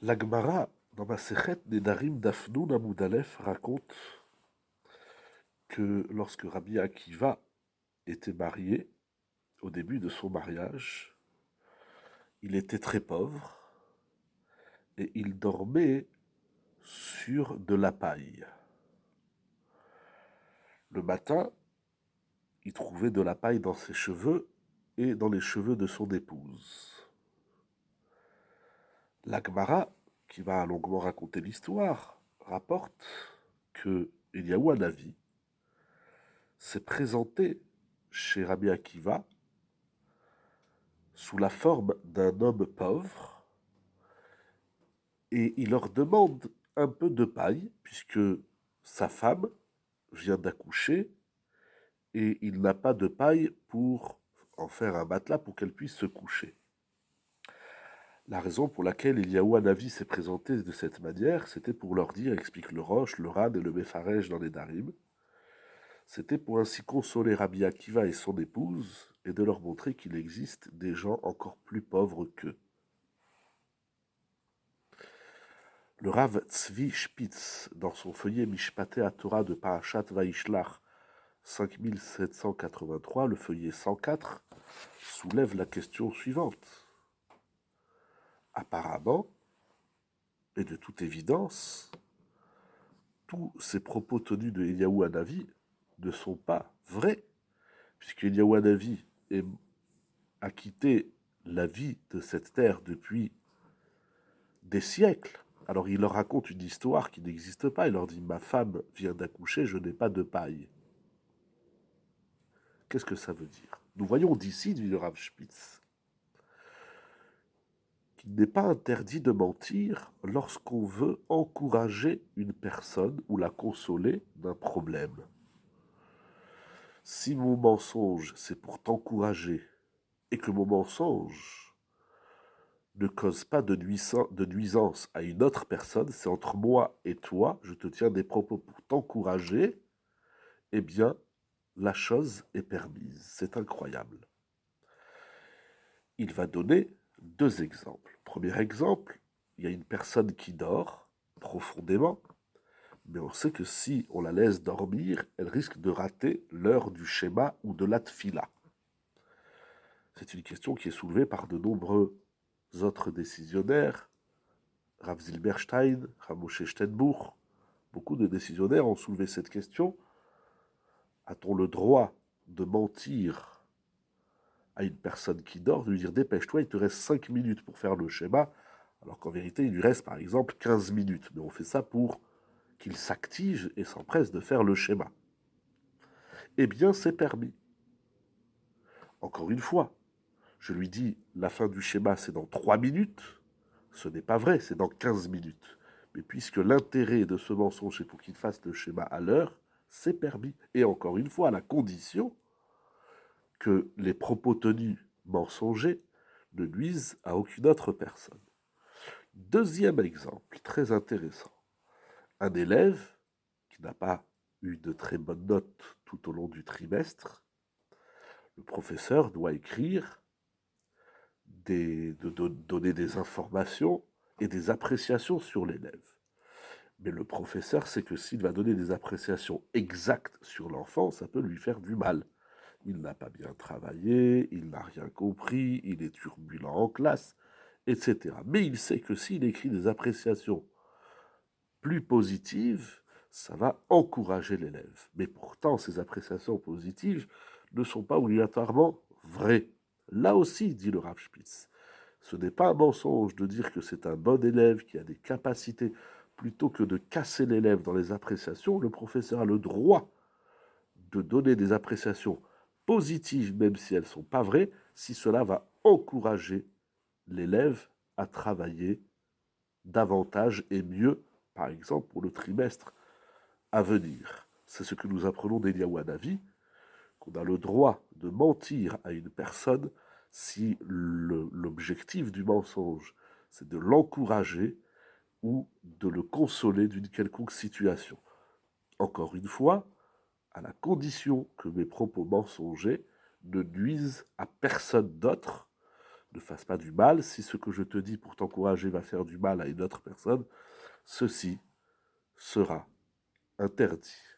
La Gemara, dans Masechet Nedarim d'Afnoun Amoud Aleph, raconte que lorsque Rabbi Akiva était marié, au début de son mariage, il était très pauvre et il dormait sur de la paille. Le matin, il trouvait de la paille dans ses cheveux et dans les cheveux de son épouse. La Gemara, qui va longuement raconter l'histoire, rapporte que Eliyahu Hanavi s'est présenté chez Rabbi Akiva sous la forme d'un homme pauvre et il leur demande un peu de paille puisque sa femme vient d'accoucher et il n'a pas de paille pour en faire un matelas pour qu'elle puisse se coucher. La raison pour laquelle Eliyahu Hanavi s'est présenté de cette manière, c'était pour leur dire, explique le Roche, le Ran et le Mefarech dans les Darim, c'était pour ainsi consoler Rabbi Akiva et son épouse et de leur montrer qu'il existe des gens encore plus pauvres qu'eux. Le Rav Tzvi Spitz, dans son feuillet Mishpaté à Torah de Parashat Vaishlach 5783, le feuillet 104, soulève la question suivante. Apparemment, et de toute évidence, tous ces propos tenus de Eliyahu Hanavi ne sont pas vrais, puisque Eliyahu Hanavi a quitté la vie de cette terre depuis des siècles. Alors il leur raconte une histoire qui n'existe pas. Il leur dit « Ma femme vient d'accoucher, je n'ai pas de paille ». Qu'est-ce que ça veut dire? Nous voyons d'ici, dit le Rav Spitz, qu'il n'est pas interdit de mentir lorsqu'on veut encourager une personne ou la consoler d'un problème. Si mon mensonge, c'est pour t'encourager, et que mon mensonge ne cause pas de nuisance à une autre personne, c'est entre moi et toi, je te tiens des propos pour t'encourager, eh bien, la chose est permise. C'est incroyable. Il va donner deux exemples. Premier exemple, il y a une personne qui dort profondément, mais on sait que si on la laisse dormir, elle risque de rater l'heure du schéma ou de la tfila. C'est une question qui est soulevée par de nombreux autres décisionnaires, Rav Zilberstein, Rav Moshe Steinbuch. Beaucoup de décisionnaires ont soulevé cette question. A-t-on le droit de mentir à une personne qui dort, de lui dire dépêche-toi, il te reste 5 minutes pour faire le schéma, alors qu'en vérité, il lui reste par exemple 15 minutes. Mais on fait ça pour qu'il s'active et s'empresse de faire le schéma. Eh bien, c'est permis. Encore une fois, je lui dis la fin du schéma, c'est dans 3 minutes. Ce n'est pas vrai, c'est dans 15 minutes. Mais puisque l'intérêt de ce mensonge est pour qu'il fasse le schéma à l'heure, c'est permis. Et encore une fois, à la condition que les propos tenus mensongers ne nuisent à aucune autre personne. Deuxième exemple, très intéressant. Un élève qui n'a pas eu de très bonnes notes tout au long du trimestre, le professeur doit écrire, donner des informations et des appréciations sur l'élève. Mais le professeur sait que s'il va donner des appréciations exactes sur l'enfant, ça peut lui faire du mal. Il n'a pas bien travaillé, il n'a rien compris, il est turbulent en classe, etc. Mais il sait que s'il écrit des appréciations plus positives, ça va encourager l'élève. Mais pourtant, ces appréciations positives ne sont pas obligatoirement vraies. Là aussi, dit le Rav Spitz, ce n'est pas un mensonge de dire que c'est un bon élève qui a des capacités. Plutôt que de casser l'élève dans les appréciations, le professeur a le droit de donner des appréciations positives, même si elles ne sont pas vraies, si cela va encourager l'élève à travailler davantage et mieux, par exemple pour le trimestre à venir. C'est ce que nous apprenons d'Eliyahu Hanavi, qu'on a le droit de mentir à une personne si l'objectif du mensonge, c'est de l'encourager ou de le consoler d'une quelconque situation. Encore une fois, à la condition que mes propos mensongers ne nuisent à personne d'autre, ne fasse pas du mal. Si ce que je te dis pour t'encourager va faire du mal à une autre personne, ceci sera interdit.